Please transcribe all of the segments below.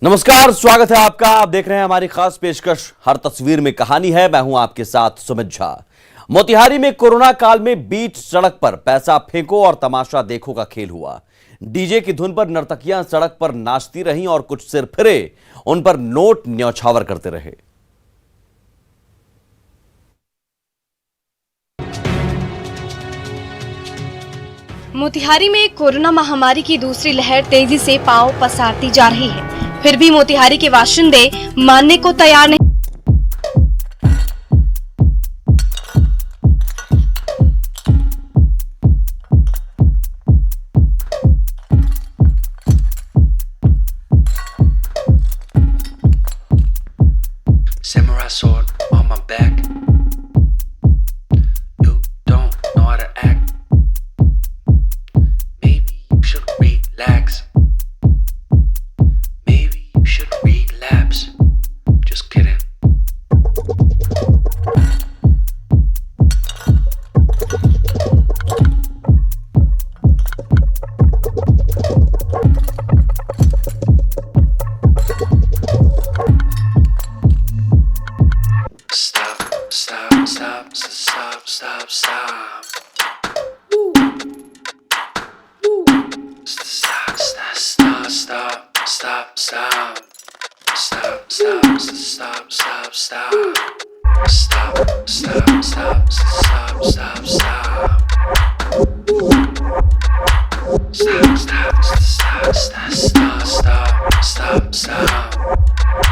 नमस्कार, स्वागत है आपका। आप देख रहे हैं हमारी खास पेशकश हर तस्वीर में कहानी है। मैं हूं आपके साथ सुमित झा। मोतिहारी में कोरोना काल में बीच सड़क पर पैसा फेंको और तमाशा देखो का खेल हुआ। डीजे की धुन पर नर्तकियां सड़क पर नाचती रहीं और कुछ सिरफिरे उन पर नोट न्यौछावर करते रहे। मोतिहारी में कोरोना महामारी की दूसरी लहर तेजी से पांव पसारती जा रही है, फिर भी मोतिहारी के बाशिंदे मानने को तैयार नहीं। Samurai sword on my back. You don't know how to act. Maybe you should relax. Maybe you should relapse. Just kidding. Stop, stop, stop, stop, stop, stop. Stop, stop, stop, stop, stop, stop. Stop, stop, stop, stop, stop. Stop, stop, stop, stop, stop, stop. Stop, stop, stop, stop, stop, stop, stop, stop.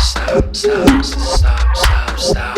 Stop, stop, stop, stop, stop.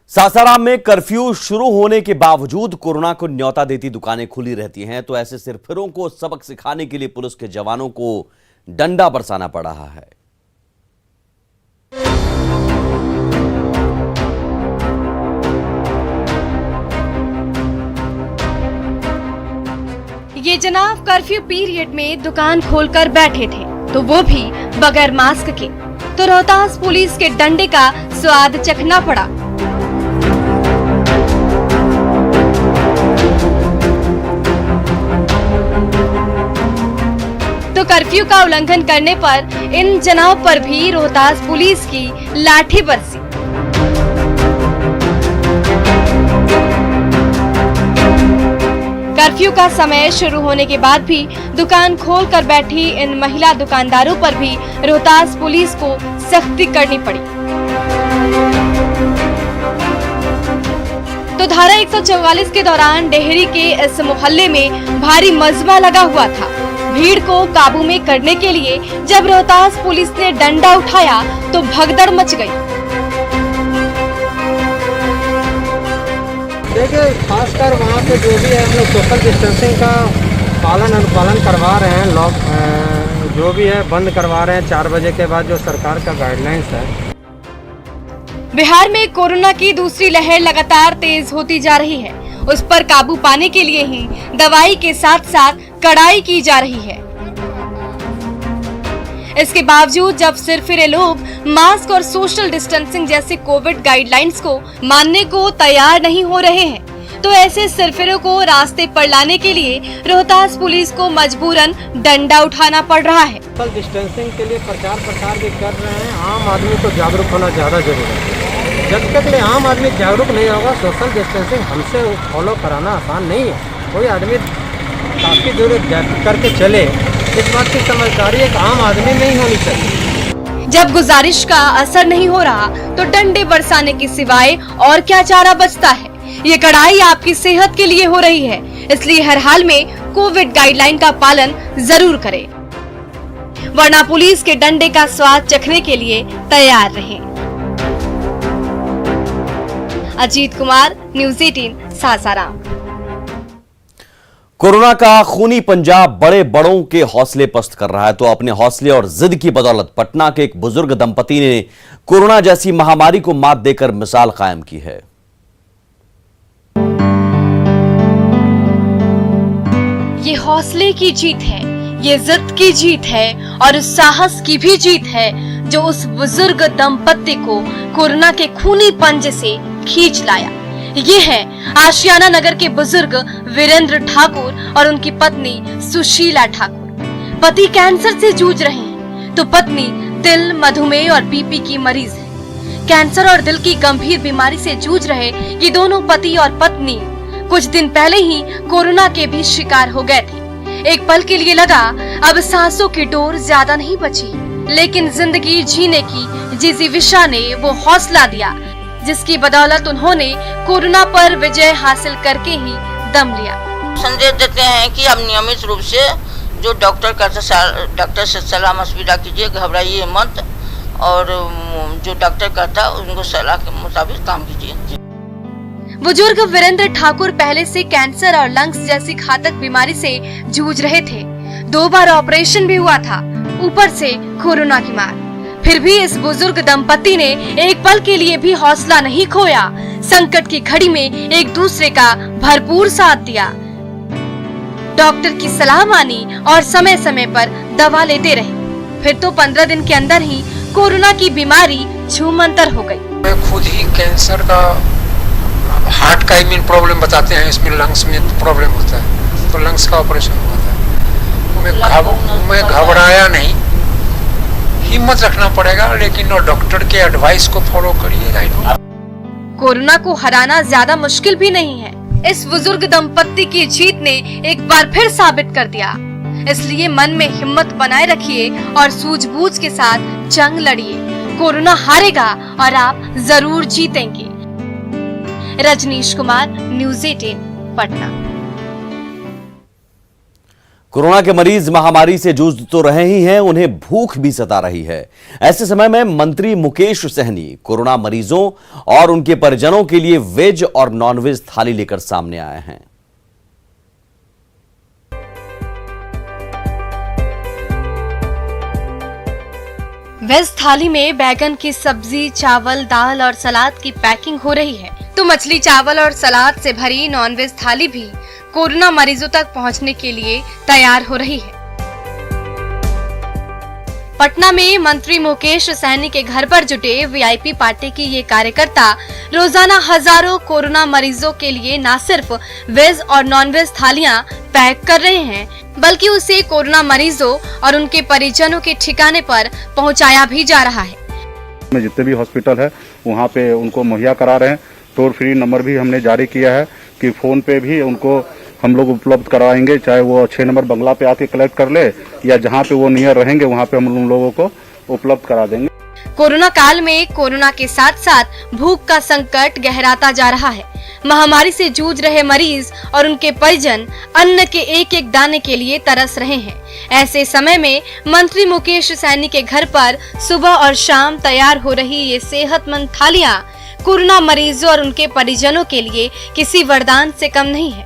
Sasaram में curfew शुरू होने के बावजूद corona को न्योता देती दुकानें खुली रहती हैं, तो ऐसे सिरफिरों को सबक सिखाने के लिए पुलिस के जवानों को डंडा बरसाना पड़ रहा है। ये जनाब कर्फ्यू पीरियड में दुकान खोलकर बैठे थे, तो वो भी बगैर मास्क के। तो रोहतास पुलिस के डंडे का स्वाद चखना पड़ा। तो कर्फ्यू का उल्लंघन करने पर इन जनाब पर भी रोहतास पुलिस की लाठी बरसी। कर्फ्यू का समय शुरू होने के बाद भी दुकान खोलकर बैठी इन महिला दुकानदारों पर भी रोहतास पुलिस को सख्ती करनी पड़ी। तो धारा 144 के दौरान डेहरी के इस मोहल्ले में भारी मजमा लगा हुआ था। भीड़ को काबू में करने के लिए जब रोहतास पुलिस ने डंडा उठाया तो भगदड़ मच गई। देखिए, खासकर वहाँ पे जो भी है हम लोग सोशल डिस्टेंसिंग का अनुपालन करवा रहे हैं। लॉक जो भी है बंद करवा रहे हैं 4 बजे के बाद, जो सरकार का गाइडलाइंस है। बिहार में कोरोना की दूसरी लहर लगातार तेज होती जा रही है। उस पर काबू पाने के लिए ही दवाई के साथ साथ कड़ाई की जा रही है। इसके बावजूद जब सिरफिरे लोग मास्क और सोशल डिस्टेंसिंग जैसे कोविड गाइडलाइंस को मानने को तैयार नहीं हो रहे हैं, तो ऐसे सिरफिरों को रास्ते पर लाने के लिए रोहतास पुलिस को मजबूरन डंडा उठाना पड़ रहा है। सोशल डिस्टेंसिंग के लिए प्रचार प्रसार भी कर रहे हैं। आम आदमी को जागरूक होना ज्यादा जरूरी है। जब तक ले आम आदमी जागरूक नहीं होगा, सोशल डिस्टेंसिंग हमसे फॉलो कराना आसान नहीं है। कोई आदमी काफी दूर करके चले, इस बात की समझदारी एक आम आदमी में ही होनी चाहिए। जब गुजारिश का असर नहीं हो रहा तो डंडे बरसाने के सिवाय और क्या चारा बचता है। ये कड़ाई आपकी सेहत के लिए हो रही है, इसलिए हर हाल में कोविड गाइडलाइन का पालन जरूर करें, वरना पुलिस के डंडे का स्वाद चखने के लिए तैयार रहें। अजीत कुमार, न्यूज़ 18 सासाराम। कोरोना का खूनी पंजा बड़े बड़ों के हौसले पस्त कर रहा है, तो अपने हौसले और जिद की बदौलत पटना के एक बुजुर्ग दंपति ने कोरोना जैसी महामारी को मात देकर मिसाल कायम की है। ये हौसले की जीत है, ये जिद की जीत है और उस साहस की भी जीत है जो उस बुजुर्ग दंपति को कोरोना के खूनी पंजे से खींच लाया। ये है आशियाना नगर के बुजुर्ग वीरेंद्र ठाकुर और उनकी पत्नी सुशीला ठाकुर। पति कैंसर से जूझ रहे हैं तो पत्नी दिल, मधुमेह और बीपी की मरीज है। कैंसर और दिल की गंभीर बीमारी से जूझ रहे ये दोनों पति और पत्नी कुछ दिन पहले ही कोरोना के भी शिकार हो गए थे। एक पल के लिए लगा अब सांसों की डोर ज्यादा नहीं बची, लेकिन जिंदगी जीने की जिजीविशा ने वो हौसला दिया जिसकी बदौलत उन्होंने कोरोना पर विजय हासिल करके ही दम लिया। संदेश देते हैं कि आप नियमित रूप से जो डॉक्टर से सलाह मशविरा कीजिए, घबराइए मत, और जो डॉक्टर कहता है उनको सलाह के मुताबिक काम कीजिए। बुजुर्ग वीरेंद्र ठाकुर पहले से कैंसर और लंग्स जैसी घातक बीमारी से जूझ रहे थे। 2 बार ऑपरेशन भी हुआ था, ऊपर से कोरोना की मार। फिर भी इस बुजुर्ग दंपति ने एक पल के लिए भी हौसला नहीं खोया। संकट की घड़ी में एक दूसरे का भरपूर साथ दिया, डॉक्टर की सलाह मानी और समय समय पर दवा लेते रहे। फिर तो 15 दिन के अंदर ही कोरोना की बीमारी छूमंतर हो गई। मैं खुद ही कैंसर का, हार्ट का इम्यून प्रॉब्लम बताते हैं, इसमें लंग्स में प्रॉब्लम होता है, तो लंग्स का ऑपरेशन हुआ था। मैं घबराया नहीं, हिम्मत रखना पड़ेगा, लेकिन डॉक्टर के एडवाइस को फॉलो करिएगा। कोरोना को हराना ज्यादा मुश्किल भी नहीं है। इस बुजुर्ग दंपति की जीत ने एक बार फिर साबित कर दिया। इसलिए मन में हिम्मत बनाए रखिए और सूझबूझ के साथ जंग लड़िए। कोरोना हारेगा और आप जरूर जीतेंगे। रजनीश कुमार, न्यूज़ 18 पटना। कोरोना के मरीज महामारी से जूझ तो रहे ही हैं, उन्हें भूख भी सता रही है। ऐसे समय में मंत्री मुकेश सहनी कोरोना मरीजों और उनके परिजनों के लिए वेज और नॉनवेज थाली लेकर सामने आए हैं। वेज थाली में बैगन की सब्जी, चावल, दाल और सलाद की पैकिंग हो रही है, तो मछली, चावल और सलाद से भरी नॉनवेज थाली भी कोरोना मरीजों तक पहुंचने के लिए तैयार हो रही है। पटना में मंत्री मुकेश सहनी के घर पर जुटे वीआईपी पार्टी की ये कार्यकर्ता रोजाना हजारों कोरोना मरीजों के लिए न सिर्फ वेज और नॉनवेज थालियां पैक कर रहे हैं, बल्कि उसे कोरोना मरीजों और उनके परिजनों के ठिकाने पर पहुंचाया भी जा रहा है। जितने भी हॉस्पिटल है वहाँ पे उनको मुहैया करा रहे हैं। टोल फ्री नंबर भी हमने जारी किया है कि फोन पे भी उनको हम लोग उपलब्ध कराएंगे, चाहे वो 6 नंबर बंगला पे आके कलेक्ट कर ले या जहाँ पे वो नियर रहेंगे वहाँ पे हम उन लोगों को उपलब्ध करा देंगे। कोरोना काल में कोरोना के साथ साथ भूख का संकट गहराता जा रहा है। महामारी से जूझ रहे मरीज और उनके परिजन अन्न के एक एक दाने के लिए तरस रहे हैं। ऐसे समय में मंत्री मुकेश सहनी के घर पर सुबह और शाम तैयार हो रही ये सेहतमंद थालियां कोरोना मरीजों और उनके परिजनों के लिए किसी वरदान से कम नहीं है,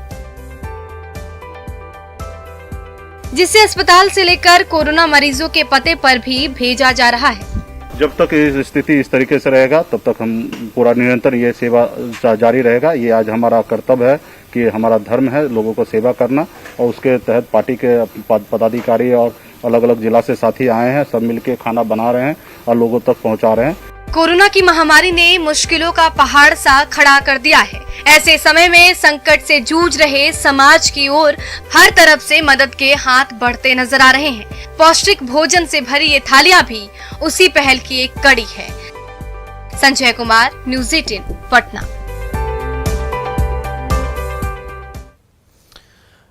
जिसे अस्पताल से लेकर कोरोना मरीजों के पते पर भी भेजा जा रहा है। जब तक ये स्थिति इस तरीके से रहेगा तब तक हम पूरा निरंतर ये सेवा जारी रहेगा। ये आज हमारा कर्तव्य है कि हमारा धर्म है लोगों को सेवा करना, और उसके तहत पार्टी के पदाधिकारी और अलग अलग जिला से साथी आए हैं, सब मिलके खाना बना रहे हैं और लोगों तक पहुंचा रहे हैं। कोरोना की महामारी ने मुश्किलों का पहाड़ सा खड़ा कर दिया है। ऐसे समय में संकट से जूझ रहे समाज की ओर हर तरफ से मदद के हाथ बढ़ते नजर आ रहे हैं। पौष्टिक भोजन से भरी ये थालियां भी उसी पहल की एक कड़ी है। संजय कुमार, न्यूज़ 18 पटना।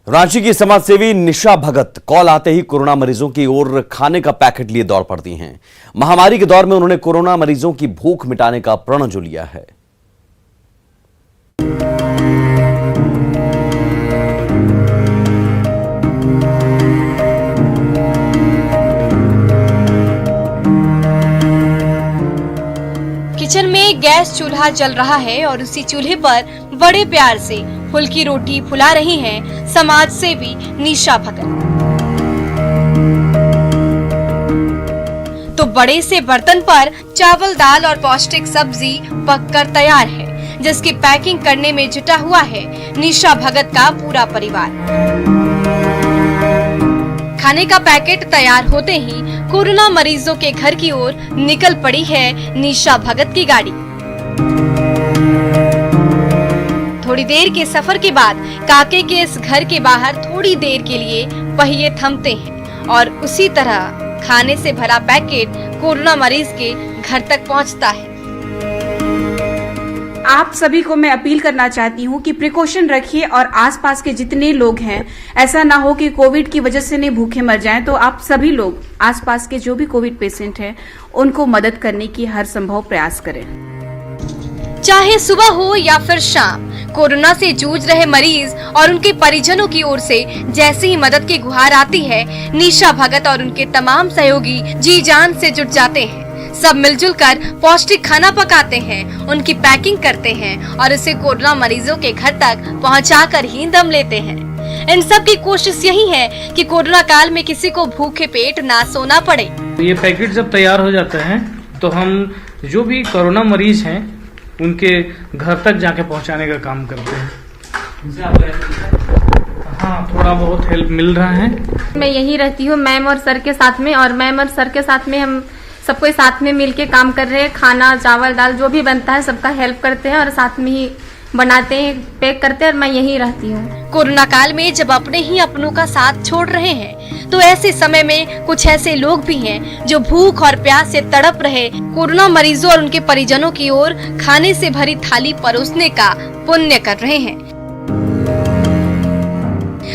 रांची की समाजसेवी निशा भगत कॉल आते ही कोरोना मरीजों की ओर खाने का पैकेट लिए दौड़ पड़ती हैं। महामारी के दौर में उन्होंने कोरोना मरीजों की भूख मिटाने का प्रण जो लिया है। गैस चूल्हा जल रहा है और उसी चूल्हे पर बड़े प्यार से फुल्की रोटी फुला रही हैं समाज सेवी निशा भगत। तो बड़े से बर्तन पर चावल दाल और पौष्टिक सब्जी पककर तैयार है, जिसकी पैकिंग करने में जुटा हुआ है निशा भगत का पूरा परिवार। खाने का पैकेट तैयार होते ही कोरोना मरीजों के घर की ओर निकल पड़ी है निशा भगत की गाड़ी। थोड़ी देर के सफर के बाद काके के इस घर के बाहर थोड़ी देर के लिए पहिए थमते हैं और उसी तरह खाने से भरा पैकेट कोरोना मरीज के घर तक पहुंचता है। आप सभी को मैं अपील करना चाहती हूँ कि प्रिकॉशन रखिए और आसपास के जितने लोग हैं, ऐसा ना हो कि कोविड की वजह से नहीं भूखे मर जाएं। तो आप सभी लोग आसपास के जो भी कोविड पेशेंट हैं, उनको मदद करने की हर संभव प्रयास करें। चाहे सुबह हो या फिर शाम, कोरोना से जूझ रहे मरीज और उनके परिजनों की ओर से जैसे ही मदद की गुहार आती है, निशा भगत और उनके तमाम सहयोगी जी जान से जुट जाते हैं। सब मिलजुल कर पौष्टिक खाना पकाते हैं, उनकी पैकिंग करते हैं और उसे कोरोना मरीजों के घर तक पहुंचाकर ही दम लेते हैं। इन सब की कोशिश यही है कि कोरोना काल में किसी को भूखे पेट ना सोना पड़े। ये पैकेट जब तैयार हो जाते हैं तो हम जो भी कोरोना मरीज हैं उनके घर तक जाके पहुंचाने का काम करते हैं। हाँ, थोड़ा बहुत हेल्प मिल रहा है। मैं यही रहती हूँ मैम और सर के साथ में, और मैम और सर के साथ में हम सबको साथ में मिलके काम कर रहे हैं। खाना चावल दाल जो भी बनता है सबका हेल्प करते हैं और साथ में ही बनाते हैं, पैक करते हैं, और मैं यही रहती हूँ। कोरोना काल में जब अपने ही अपनों का साथ छोड़ रहे हैं, तो ऐसे समय में कुछ ऐसे लोग भी हैं जो भूख और प्यास से तड़प रहे कोरोना मरीजों और उनके परिजनों की ओर खाने से भरी थाली परोसने का पुण्य कर रहे हैं।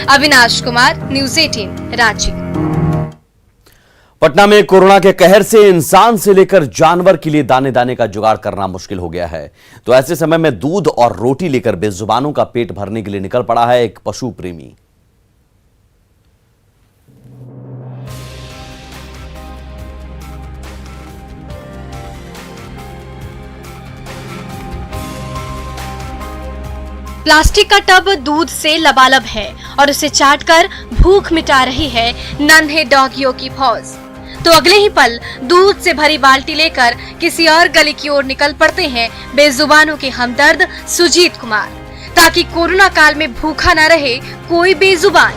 अविनाश कुमार, न्यूज़ 18 रांची। पटना में कोरोना के कहर से इंसान से लेकर जानवर के लिए दाने दाने का जुगाड़ करना मुश्किल हो गया है। तो ऐसे समय में दूध और रोटी लेकर बेजुबानों का पेट भरने के लिए निकल पड़ा है एक पशु प्रेमी। प्लास्टिक का टब दूध से लबालब है और उसे चाटकर भूख मिटा रही है नन्हे डॉगियों की फौज। तो अगले ही पल दूध से भरी बाल्टी लेकर किसी और गली की ओर निकल पड़ते हैं बेजुबानों के हमदर्द सुजीत कुमार, ताकि कोरोना काल में भूखा न रहे कोई बेजुबान।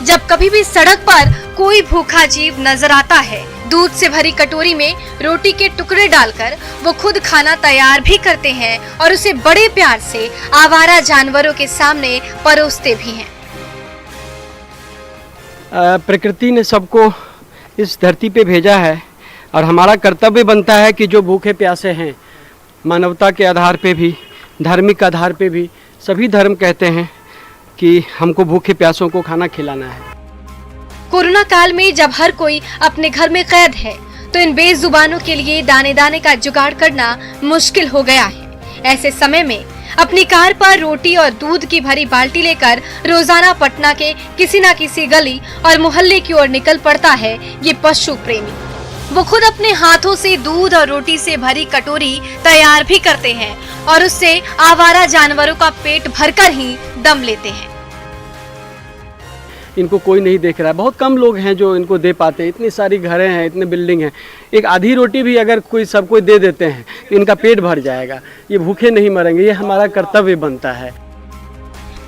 जब कभी भी सड़क पर कोई भूखा जीव नजर आता है, दूध से भरी कटोरी में रोटी के टुकड़े डालकर वो खुद खाना तैयार भी करते हैं और उसे बड़े प्यार से आवारा जानवरों के सामने परोसते भी हैं। प्रकृति ने सबको इस धरती पे भेजा है और हमारा कर्तव्य बनता है कि जो भूखे प्यासे हैं, मानवता के आधार पे भी, धार्मिक आधार पे भी, सभी धर्म कहते हैं कि हमको भूखे प्यासों को खाना खिलाना है। कोरोना काल में जब हर कोई अपने घर में कैद है, तो इन बेजुबानों के लिए दाने दाने का जुगाड़ करना मुश्किल हो गया है। ऐसे समय में अपनी कार पर रोटी और दूध की भरी बाल्टी लेकर रोजाना पटना के किसी न किसी गली और मोहल्ले की ओर निकल पड़ता है ये पशु प्रेमी। वो खुद अपने हाथों से दूध और रोटी से भरी कटोरी तैयार भी करते हैं और उससे आवारा जानवरों का पेट भरकर ही दम लेते हैं। इनको कोई नहीं देख रहा है, बहुत कम लोग हैं जो इनको दे पाते हैं। इतनी सारी घरें हैं, इतने बिल्डिंग हैं, एक आधी रोटी भी अगर सबको दे देते हैं तो इनका पेट भर जाएगा। ये भूखे नहीं मरेंगे, ये हमारा कर्तव्य बनता है।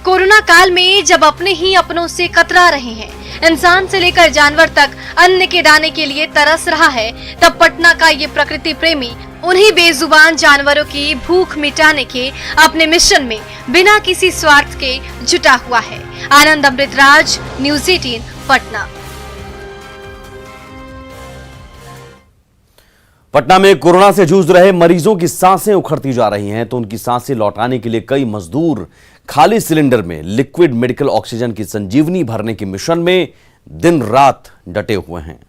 कोरोना काल में जब अपने ही अपनों से कतरा रहे हैं, इंसान से लेकर जानवर तक अन्न के दाने के लिए तरस रहा है, तब पटना का ये प्रकृति प्रेमी उन्हीं बेजुबान जानवरों की भूख मिटाने के अपने मिशन में बिना किसी स्वार्थ के जुटा हुआ है। आनंद अमृतराज, न्यूज़ 18 पटना। पटना में कोरोना से जूझ रहे मरीजों की सांसें उखड़ती जा रही हैं, तो उनकी सांसें लौटाने के लिए कई मजदूर खाली सिलेंडर में लिक्विड मेडिकल ऑक्सीजन की संजीवनी भरने के मिशन में दिन रात डटे हुए हैं।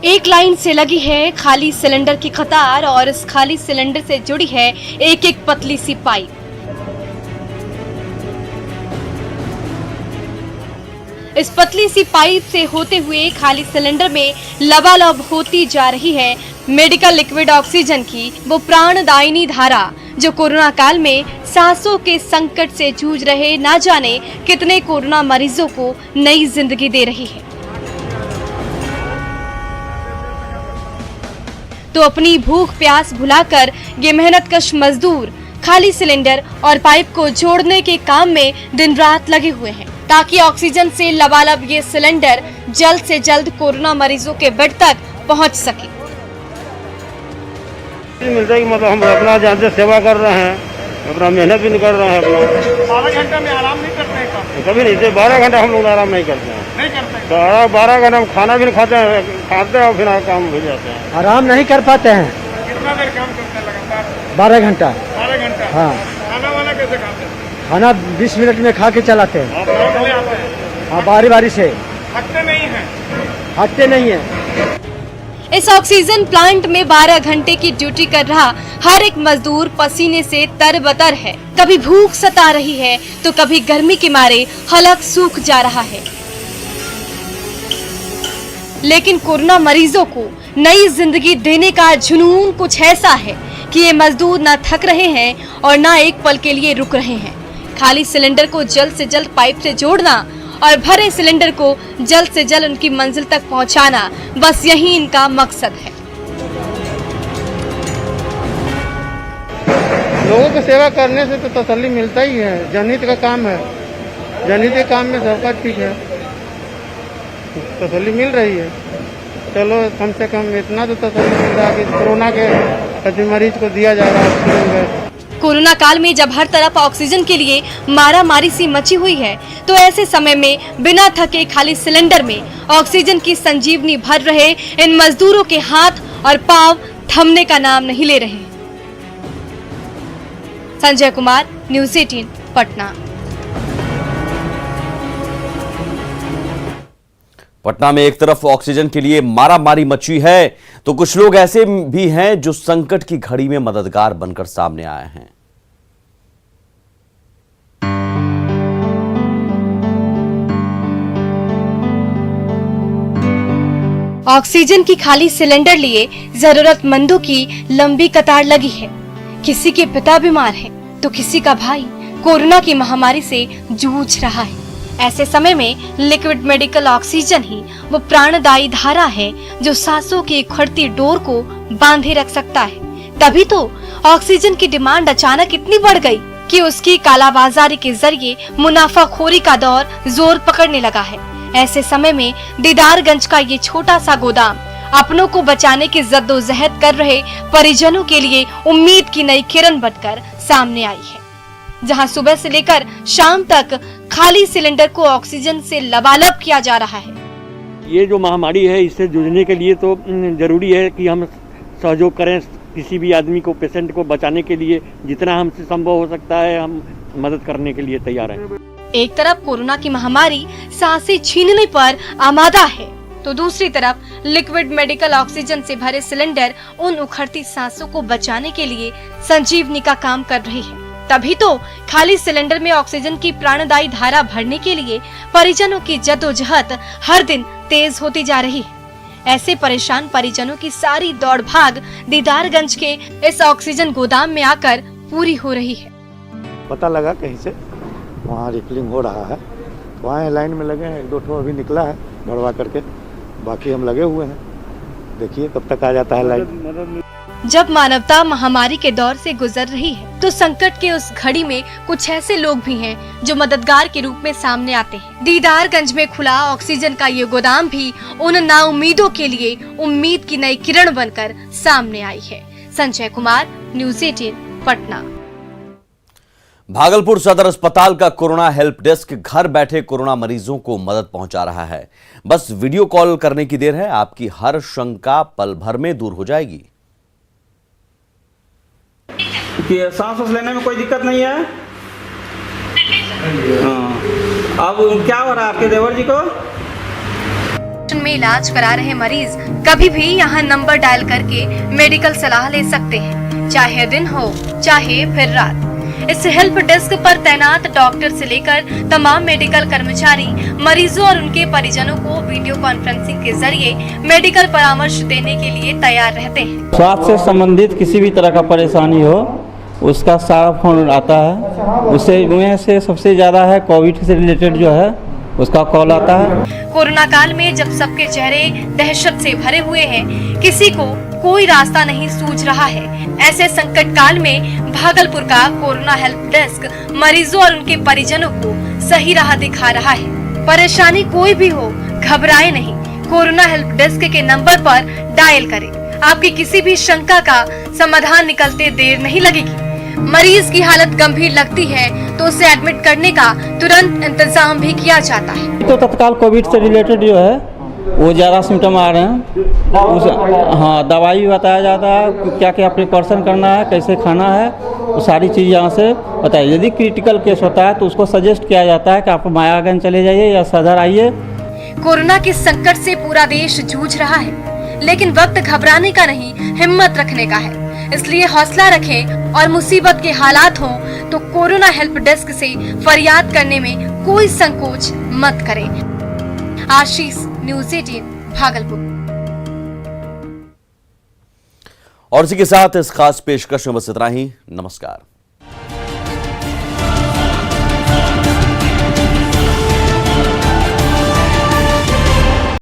एक लाइन से लगी है खाली सिलेंडर की कतार और इस खाली सिलेंडर से जुड़ी है एक एक पतली सी पाइप। इस पतली सी पाइप से होते हुए खाली सिलेंडर में लबालब होती जा रही है मेडिकल लिक्विड ऑक्सीजन की वो प्राणदायिनी धारा, जो कोरोना काल में सांसों के संकट से जूझ रहे ना जाने कितने कोरोना मरीजों को नई जिंदगी दे रही है। तो अपनी भूख प्यास भुलाकर ये मेहनतकश मजदूर खाली सिलेंडर और पाइप को जोड़ने के काम में दिन रात लगे हुए हैं, ताकि ऑक्सीजन से लबालब ये सिलेंडर जल्द से जल्द कोरोना मरीजों के बेड तक पहुंच सके। मिलता है, मतलब हम अपना जान से सेवा कर रहे हैं, अपना मेहनत भी कर रहे हैं। अपना 12 घंटे में आराम नहीं करते हैं कभी नहीं, 12 घंटा हम लोग आराम नहीं करते हैं। नहीं करते तो 12 घंटे हम खाना भी नहीं खाते हैं और फिर काम हो जाते हैं। आराम नहीं कर पाते हैं। कितना देर काम करते हैं लगातार? 12 घंटा। 12 घंटा। हाँ। खाना वाना कैसे खाते हैं? खाना 20 मिनट में खा के चलाते हैं। आप चले आते हैं? हाँ, बारी बारी से। थकते नहीं हैं? थकते नहीं है। इस ऑक्सीजन प्लांट में 12 घंटे की ड्यूटी कर रहा हर एक मजदूर पसीने से तरबतर है। कभी भूख सता रही है तो कभी गर्मी के मारे हलक सूख जा रहा है। लेकिन कोरोना मरीजों को नई जिंदगी देने का जुनून कुछ ऐसा है कि ये मजदूर न थक रहे हैं और न एक पल के लिए रुक रहे हैं। खाली सिलेंडर को जल्द से जल्द पाइप से जोड़ना और भरे सिलेंडर को जल्द से जल्द उनकी मंजिल तक पहुंचाना, बस यही इनका मकसद है। लोगों की सेवा करने से तो तसल्ली मिलता ही है। जनहित का काम है, जनहित के काम में सबका ठीक है, तसल्ली मिल रही है। चलो कम से कम इतना तो तसल्ली मिल रहा है कि कोरोना के मरीज को दिया जा रहा है। कोरोना काल में जब हर तरफ ऑक्सीजन के लिए मारामारी सी मची हुई है, तो ऐसे समय में बिना थके खाली सिलेंडर में ऑक्सीजन की संजीवनी भर रहे इन मजदूरों के हाथ और पांव थमने का नाम नहीं ले रहे। संजय कुमार, न्यूज़ 18, पटना। पटना में एक तरफ ऑक्सीजन के लिए मारामारी मची है, तो कुछ लोग ऐसे भी हैं जो संकट की घड़ी में मददगार बनकर सामने आए हैं। ऑक्सीजन की खाली सिलेंडर लिए जरूरतमंदों की लंबी कतार लगी है। किसी के पिता बीमार हैं, तो किसी का भाई कोरोना की महामारी से जूझ रहा है। ऐसे समय में लिक्विड मेडिकल ऑक्सीजन ही वो प्राणदायी धारा है जो सांसों की उखड़ती डोर को बांधे रख सकता है। तभी तो ऑक्सीजन की डिमांड अचानक इतनी बढ़ गई कि उसकी कालाबाजारी के जरिए मुनाफाखोरी का दौर जोर पकड़ने लगा है। ऐसे समय में दीदारगंज का ये छोटा सा गोदाम अपनों को बचाने की जद्दोजहद कर रहे परिजनों के लिए उम्मीद की नई किरण बनकर सामने आई है, जहां सुबह से लेकर शाम तक खाली सिलेंडर को ऑक्सीजन से लबालब किया जा रहा है। ये जो महामारी है, इससे जूझने के लिए तो जरूरी है कि हम सहयोग करें। किसी भी आदमी को, पेशेंट को बचाने के लिए जितना हमसे संभव हो सकता है हम मदद करने के लिए तैयार हैं। एक तरफ कोरोना की महामारी सांसें छीनने पर आमादा है, तो दूसरी तरफ लिक्विड मेडिकल ऑक्सीजन से भरे सिलेंडर उन उखड़ती सांसों को बचाने के लिए संजीवनी का काम कर रही है। तभी तो खाली सिलेंडर में ऑक्सीजन की प्राणदायी धारा भरने के लिए परिजनों की जद्दोजहद हर दिन तेज होती जा रही है। ऐसे परेशान परिजनों की सारी दौड़ भाग दीदारगंज के इस ऑक्सीजन गोदाम में आकर पूरी हो रही है। पता लगा कहीं से वहाँ रिफिलिंग हो रहा है, वहाँ लाइन में लगे हैं। 1-2 ठो अभी निकला है भरवा करके, बाकी हम लगे हुए हैं। देखिए कब तक आ जाता है लाइन। जब मानवता महामारी के दौर से गुजर रही है, तो संकट के उस घड़ी में कुछ ऐसे लोग भी हैं जो मददगार के रूप में सामने आते हैं। दीदारगंज में खुला ऑक्सीजन का ये गोदाम भी उन नाउमीदों के लिए उम्मीद की नई किरण बनकर सामने आई है। संजय कुमार, न्यूज़ 18, पटना। भागलपुर सदर अस्पताल का कोरोना हेल्प डेस्क घर बैठे कोरोना मरीजों को मदद पहुंचा रहा है। बस वीडियो कॉल करने की देर है, आपकी हर शंका पल भर में दूर हो जाएगी। सांस लेने में कोई दिक्कत नहीं है? हाँ। अब क्या हो रहा है आपके देवर जी को? में इलाज करा रहे मरीज कभी भी यहाँ नंबर डायल करके मेडिकल सलाह ले सकते हैं, चाहे दिन हो चाहे फिर रात। इस हेल्प डेस्क पर तैनात डॉक्टर से लेकर तमाम मेडिकल कर्मचारी मरीजों और उनके परिजनों को वीडियो कॉन्फ्रेंसिंग के जरिए मेडिकल परामर्श देने के लिए तैयार रहते हैं। स्वास्थ्य से संबंधित किसी भी तरह का परेशानी हो उसका सारा फोन आता है, उससे से सबसे ज्यादा है कोविड से रिलेटेड जो है उसका कॉल आता है। कोरोना काल में जब सबके चेहरे दहशत से भरे हुए हैं, किसी को कोई रास्ता नहीं सूझ रहा है, ऐसे संकट काल में भागलपुर का कोरोना हेल्प डेस्क मरीजों और उनके परिजनों को सही राह दिखा रहा है। परेशानी कोई भी हो, घबराए नहीं, कोरोना हेल्प डेस्क के नंबर पर डायल करें। आपकी किसी भी शंका का समाधान निकलते देर नहीं लगेगी। मरीज की हालत गंभीर लगती है तो उसे एडमिट करने का तुरंत इंतजाम भी किया जाता है। तो तत्काल कोविड से रिलेटेड जो है वो ज़्यादा सिम्टम आ रहे हैं, हाँ दवाई भी बताया जाता है, क्या क्या प्रिकॉशन करना है, कैसे खाना है, वो सारी चीज़ यहाँ से बताइए। यदि क्रिटिकल केस होता है तो उसको सजेस्ट किया जाता है कि आप मायागंज चले जाइए या सदर आइए। कोरोना के संकट से पूरा देश जूझ रहा है, लेकिन वक्त घबराने का नहीं, हिम्मत रखने का है। इसलिए हौसला रखें और मुसीबत के हालात हों तो कोरोना हेल्प डेस्क से फरियाद करने में कोई संकोच मत करें। आशीष, न्यूज़ 18 भागलपुर। और इसी के साथ इस खास पेशकश में बस इतना ही। नमस्कार।